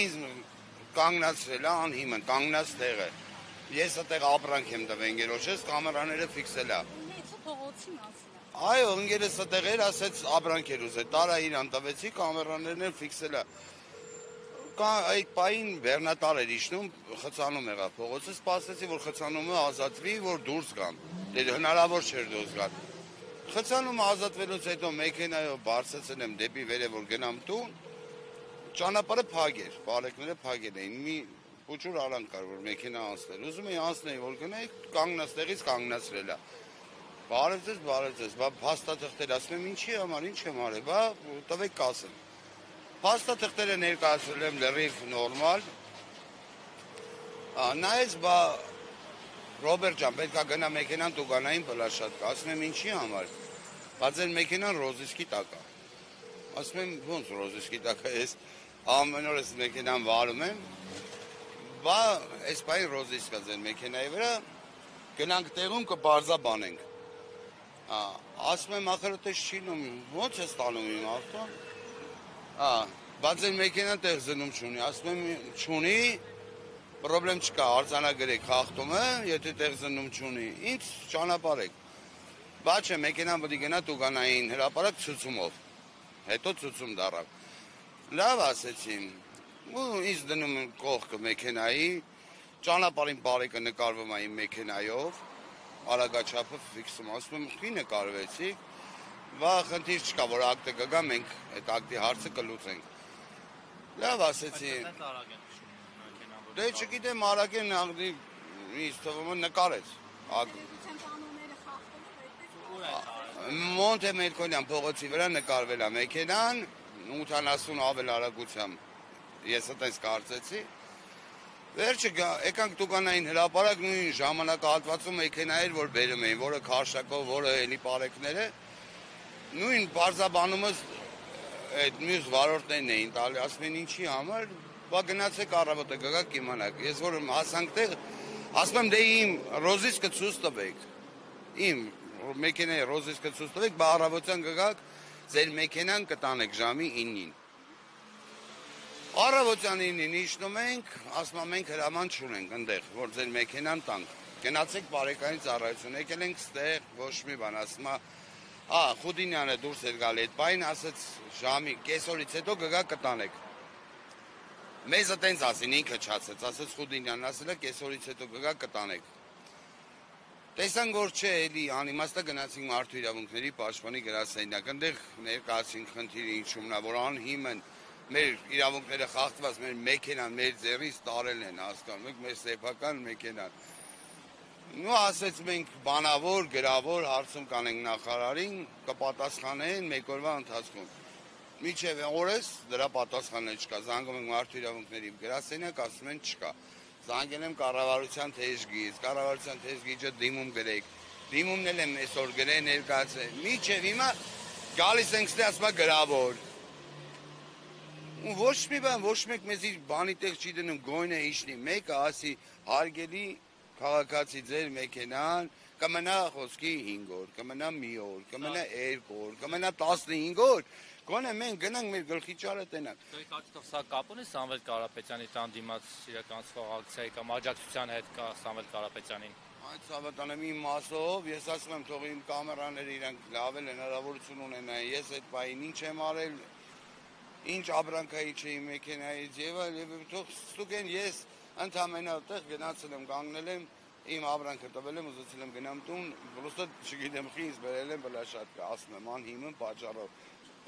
ինձ կանգնացրել է անհիմն, կանգնած տեղը։ Ես այդտեղ ապրանք եմ տվել ընկերոջս, կամերաները ֆիքսել է։ Փողոցի մասին։ Այո, ընկերս այդտեղ էր, ասեց ապրանք էր ուզել, տարա իրան տվեցի, կամերաներն էլ ֆիքսել է։ Այդ պահին բեռնատար էր իջնում, խցանում եղավ փողոցը, սպասեցի, որ խցանումը ազատվի, որ դուրս գան։ Դե հնարավոր չէր դուրս գալ։ Խցանումը ազատվելուց հետո մեքենայով բարձրացել եմ դեպի վերև, որ գնամ տուն, ճանապարհը փակ էր, բարեկները փակել էին, մի փոքր արանք կար, որ մեքենա անցներ։ Ուզում էի անցնել, որ գնայի, կանգնած տեղից կանգնացրել է։ Բարև ձեզ, բա փաստաթղթեր, ասում եմ ինչի համար, ինչ եմ արել, բա տվեք կասեմ։ Փաստաթղթերը ներկայացրել եմ լրիվ նորմալ։ Նայեց, բա Ռոբերտ ջան, պետք է գնա մեքենան տուգանային պլաշատկա, ասում եմ ինչի համար։ Բա ձեր մեքենան ռոզիսկի տակ է։ Ասում եմ ոնց ռոզիսկի տակ է, ես ամեն օր այս մեքենան վարում եմ։ Բա այս պահին ռոզիսկա ձեր մեքենայի վրա, գնանք տեղում կբարձաբանենք։ Ասում եմ ախրատես չի նում, ոնց է ստանում իմ ավտոն։ Բա ձեր մեքենան տեղ զնում չունի, ասում եմ չունի, պրոբլեմ չկա, արձանագրեք խախտումը, եթե տեղ զնում չունի, ինձ ճանապարհեք։ Բա չէ, մեքենան պետք է գնա տուգանային հրապարակ ցուցումով։ Հետո ցուցում դառավ։ Լավ ասեցի։ Ու ինձ դնում եմ կողքը մեքենայի, ճանապարհին բարեկը նկարվում է իմ մեքենայով, արագաչափը ֆիքսում, ասում եմ խի նկարվեցի։ Բա խնդիր չկա, որ ակտը կգա, մենք այդ ակտի հարցը կլուծենք։ Լավ ասեցի։ Դե չգիտեմ, արագ են ինձ թվում է նկարեց։ Մոնտե Մերկոնյան փողոցի վրա նկարվել է մեքենան 80 ավել արագությամբ։ Ես այդպես կարծեցի։ Վերջը եկանք տուգանային հրապարակ նույն ժամանակահատվածում մեքենա էր, որ բերում էին, որը քարշակով, որը էլի բարեկները։ Նույն բարձաբանումս այդ մյուս վարորդներն էին տալի, ասում են ինչի համար, բա գնացեք առավոտը գաք կիմանաք։ Ես որ հասանք տեղ, ասում եմ դե իմ ռոզիսկը ցույց տվեք։ Իմ մեքենայի ռոզիսկը ցույց տվեք, բա առավոտյան գաք, ձեր մեքենան կտանեք ժամի 9-ին։ Առավոտյան 9-ին իջնում ենք, ասում եմ մենք հրաման չունենք այնտեղ, որ ձեր մեքենան տանք։ Գնացեք բարեկային ծառայություն, եկել ենք ստեղ, ոչ մի բան, ասում է Խուդինյանը դուրս էր գալի այդ պահին, ասեց ժամի կեսօրից հետո գա կտանեք։ Մեզ այտենց ասին, ինքը չասեց, ասեց Խուդինյանն ասել է կեսօրից հետո գա կտանեք։ Տեսանք որ չէ, էլի անիմաստը գնացինք մարդու իրավունքների պաշտպանի գրասենյակ, այնտեղ ներկայացինք խնդիրը ինչումն է, որ անհիմն մեր իրավունքները խախտված, մեր մեքենան մեր ձեռից տարել են, հասկանում եք, մեր սեփական մեքենան։ Ու ասեց մենք բանավոր, գրավոր հարցում կանենք նախարարին, կպատասխանեն մեկ օրվա ընթացքում։ Միջև օրս դրա պատասխանը չկա, զանգում ենք մարդու իրավունքների գրասենյակ, ասում են չկա։ Զանգել եմ կառավարության թեժգից, կառավարության թեժգիճը դիմում գրեք, դիմումն էլ եմ այսօր գրել ներկայացրել։ Միջև հիմա գալիս ենք ստե ասում է գրավոր։ Ու ոչ մի բան, ոչ մեկ մեզ իր բանի տեղ չի դնում, գոյնը իջնի, մեկը ասի հարգելի քաղաքացի ձեր մեքենան կմնա խոսքի 5 օր, կմնա մի օր, կմնա 2 օր, կմնա 15 օր, գոնե մենք գնանք մեր գլխի ճարը տենանք։ Դուք կարծիքով սա կապ ունի Սամվել Կարապետյանի տան դիմաց իրականացվող ակցիայի կամ աջակցության հետ կա Սամվել Կարապետյանին։ Այդ հավատանեմ իմ մասով, ես ասում եմ թող իմ կամերաները իրանք լավ են հնարավորություն ունենային, ես այդ պահին ինչ եմ արել, ինչ ապրանքայի չէի մեքենայից եւ թող ստուգեն ես ընդամենը այդտեղ գնացել եմ, կանգնել եմ, իմ ապրանքը տվել եմ, ուզեցել եմ գնամ տուն, պրոստը չգիտեմ խի ինձ բերել եմ բլաշատկա, ասում եմ անհիմն պատճառով։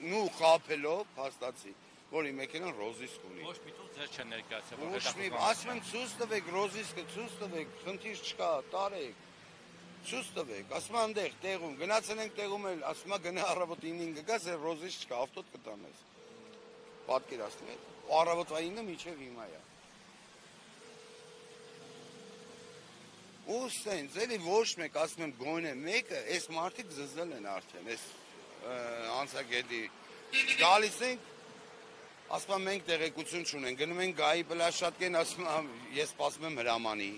Նու խաբելով փաստացի, որ իմ մեքենան ռոզիսկ ունի։ Ոչ մի տող ձեր չեն ներկայացել, որ հետաքրքիր։ Ասում եմ ցույց տվեք ռոզիսկը, ցույց տվեք, խնդիր չկա, տարեք։ Ցույց տվեք, ասում եմ այնտեղ տեղում, գնացել ենք տեղում էլ, ասում եմ գնա առավոտ 9-ին գաս, ռոզիսկ չկա, ավտոտ կտանես։ Պատկերացնում եք, առավոտվա 9-ը մինչև հիմա է։ Ու սենց, էլի ոչ մեկ, ասում եմ գոյն է մեկը, այս մարդիկ զզել են արդեն, այս անցագետի գալիս ենք, ասում եմ մենք տեղեկություն չունենք, գնում ենք գայի պլաշատկեն, ասում եմ ես սպասում եմ հրամանի,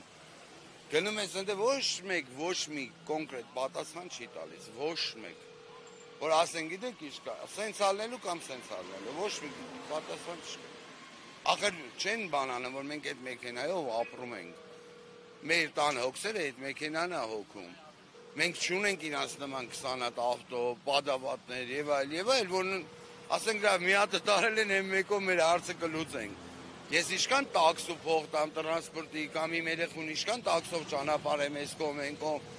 գնում ես ընդ ոչ մի կոնկրետ պատասխան չի տալիս, ոչ մեկ, որ ասեն գիտեք ինչ կա, սենց ալնելու կամ սենց ալնելու, ոչ մի պատասխան չկա։ Ախր չեն բանանը, որ մենք այդ մեքենայով ապրում ենք։ Մեր տան հոգսերը այդ մեքենան է հոգում։ Մենք չունենք իրանց նման 20 հատ ավտո, պատավատներ եւ այլ, որ ասենք դրա մի հատը տարել են M1-ով մեր հարցը կլուծենք։ Ես ինչքան տաքսով փող տամ տրանսպորտի կամ իմ երեխուն ինչքան տաքսով ճանապարհեմ այս կողմ այն կողմ։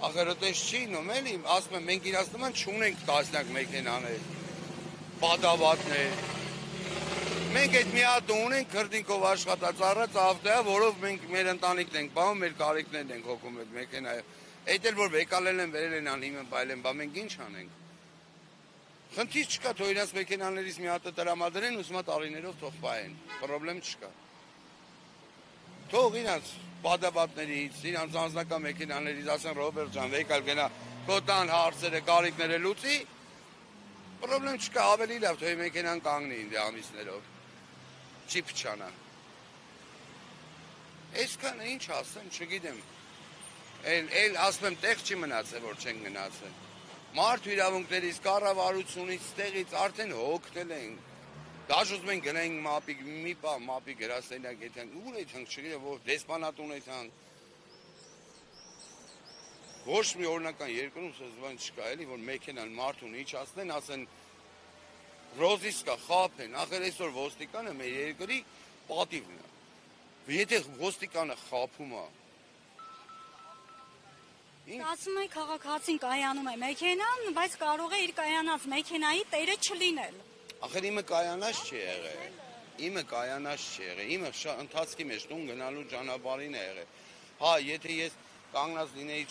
Ախր այդպես չի նում էլի, ասում եմ մենք իրանց նման չունենք տասնյակ մեքենաներ, պատավատներ։ Մենք այդ մի հատ ունենք քրտինքով աշխատած առած ավտոյա, որով մենք մեր ընտանիքն ենք բանում, մեր կարիքներն ենք հոգում այդ մեքենայով։ Այդ էլ որ վեկալել են, վերել են անհիմն բայլեն, բա մենք ինչ անենք։ Խնդիր չկա, թող իրաց մեքենաներից մի հատը տրամադրեն, ուսումա տարիներով թող պահեն, պրոբլեմ չկա։ Թող իրանց պատավատներից, իրանց անձնական մեքենաներից, ասեն Ռոբերտ ջան, վեկալ գնա, քո տան հարցերը, կարիքները լուծի, պրոբլեմ չկա, ավելի լավ, թող մեքենան կանգնի ինձ ամիսներով, չի փչանա։ Այսքանը ինչ ասեմ, չգիտեմ, էլ ասում եմ տեղ չի մնացել, որ չեն գնացել։ Մարդու իրավունքներից, կառավարությունից, տեղից արդեն հոգնել ենք։ Դաժուզում են գնային մի պա մապի գրասենյակ եթանք, ուր եթանք, չգիտեմ, որ դեսպանատուն եթանք։ Ոչ մի օրինական երկրում սզվան չկա էլի, որ մեքենան մարդուն իջացնեն, ասեն ռոզիսկա, խափեն, ախր այսօր ոստիկանը մեր երկրի պատիվն է։ Եթե ոստիկանը խափում է, Ասում է քաղաքացին կայանում է մեքենան, բայց կարող է իր կայանած մեքենայի տերը չլինել։ Ախր իմը կայանած չի եղել։ Իմը կայանած չի եղել։ Իմը ընթացքի մեջ տուն գնալու ճանապարհին է եղել։ Հա, եթե ես կանգնած լինեի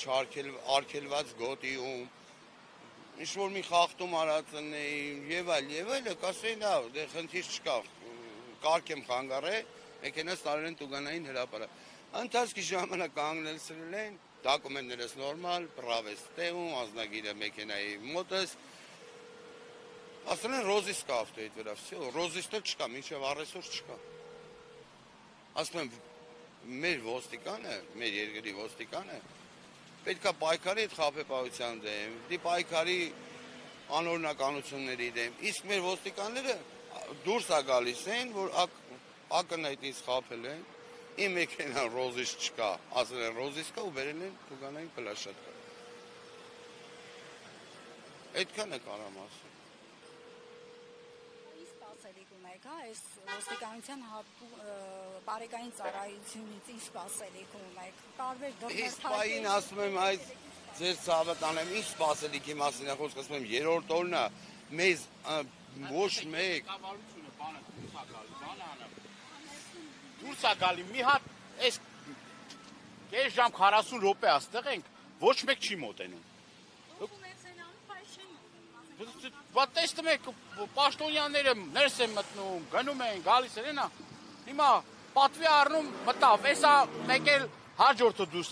արգելված գոտիում, ինչ որ մի խախտում արածնեի եւ այլ, կասեի լավ, դե խնդիր չկա։ Կարգեմ խանգարե, մեքենաս տարել են տուգանային հրապարակ։ Ընթացքի ժամանակ կանգնեցրել են Դոկումենտներս նորմալ, պրավեստեում, ազնագիրը մեքենայի մոտս, ասել են ռոզիսկա ավտոյի վրա, ռոզիստ էլ չկա, մինչև առեսօր չկա։ Ասում եմ, մեր ոստիկանը, մեր երկրի ոստիկանը, պետք է պայքարի այդ խաբեբայության դեմ, դի պայքարի անօրինականությունների դեմ, իսկ մեր ոստիկանները դուրս է գալիս են, որ ակնհայտից խաբել են, Իմ մեքենան ռոզիս չկա, ասել են ռոզիս կա ու վերել են տուգանային պլաշատկա։ Այդքան է կարամ ասել։ Ինչ սպասելիք ունեք, հա, այս ոստիկանության բարեկային ծառայությունից ինչ սպասելիք ունեք։ Տարբեր Իսպային ասում եմ այս ձեր ցավը տանեմ, ինչ սպասելիքի մասին է խոսքը, ասում եմ երրորդ օրն է, մեզ ոչ մեկ Դուրս է գալի մի հատ այս կես ժամ 40 րոպե աստեղ ենք, ոչ մեկ չի մոտենում։ Բա տեսնում եք պաշտոնյաները ներս են մտնում, գնում են, գալիս են, հիմա պատվի առնում մտավ, էսա մեկ էլ հաջորդը դուրս